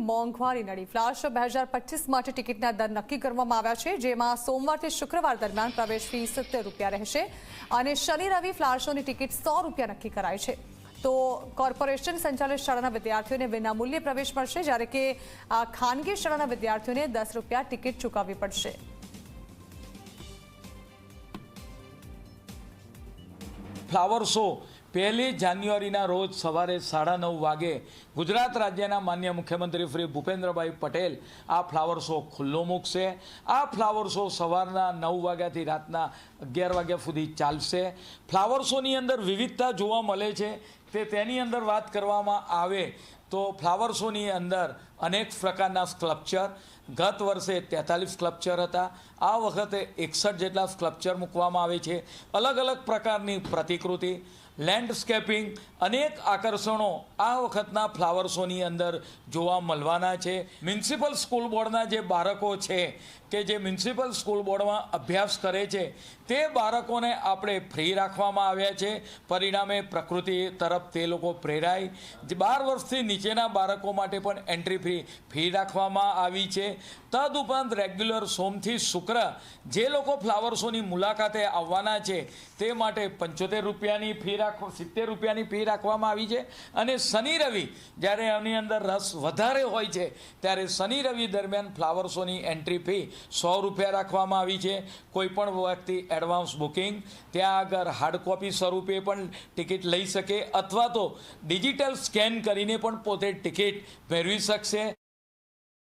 મોંઘવારી નડી flower show 2025 માટે ટિકિટના દર નક્કી કરવામાં આવ્યા છે, જેમાં સોમવારથી શુક્રવાર દરમિયાન પ્રવેશ ફી ₹70 રહેશે અને શનિ રવિ ફ્લાવર શોની ટિકિટ ₹100 નક્કી કરાઈ છે। તો કોર્પોરેશન સંચાલિત શાળાના વિદ્યાર્થીઓને વિનામૂલ્યે પ્રવેશ મળશે, જ્યારે કે ખાનગી શાળાના વિદ્યાર્થીઓને ₹10 ટિકિટ ચૂકવવી પડશે। ફ્લાવર શો 1 જાન્યુઆરીના રોજ સવારે 9:30 વાગે ગુજરાત રાજ્યના માન્ય મુખ્યમંત્રી શ્રી ભૂપેન્દ્રભાઈ પટેલ આ ફ્લાવર શો ખુલ્લો મૂકશે। આ ફ્લાવર શો સવારના 9 વાગ્યાથી રાતના 11 વાગ્યા સુધી ચાલશે। ફ્લાવર શોની અંદર વિવિધતા જોવા મળે છે, તેની અંદર વાત કરવામાં આવે તો ફ્લાવર શોની અંદર અનેક પ્રકારના સ્કલ્પચર, ગત વર્ષે 43 સ્કલ્પચર હતા, આ વખતે 61 જેટલા સ્કલ્પચર મૂકવામાં આવે છે। અલગ અલગ પ્રકારની પ્રતિકૃતિ, લેન્ડસ્કેપિંગ, અનેક આકર્ષણો આ વખતના ફ્લાવર શોની અંદર જોવા મળવાના છે। મ્યુનિસિપલ સ્કૂલ બોર્ડના જે બાળકો છે કે જે મ્યુનિસિપલ સ્કૂલ બોર્ડમાં અભ્યાસ કરે છે તે બાળકોને આપણે ફ્રી રાખવામાં આવ્યા છે। પરિણામે પ્રકૃતિ તરફ તે લોકો પ્રેરાય। 12 વર્ષથી નીચેના બાળકો માટે પણ એન્ટ્રી ફી રાખવામાં આવી છે। તદુપરાંત રેગ્યુલર સોમથી શુક્ર જે લોકો ફ્લાવર શોની મુલાકાતે આવવાના છે તે માટે ₹75ની ફી ₹70ની ફી રાખવામાં આવી છે અને શનિ રવિ જ્યારે આની અંદર રસ વધારે હોય છે ત્યારે શનિ રવિ દરમિયાન ફ્લાવર શોની એન્ટ્રી ફી ₹100 રાખવામાં આવી છે। કોઈપણ વ્યક્તિ એડવાન્સ બુકિંગ ત્યાં આગળ હાર્ડ કોપી સ્વરૂપે પણ ટિકિટ લઈ શકે અથવા તો ડિજિટલ સ્કેન કરીને પણ પોતે ટિકિટ મેળવી શકશે।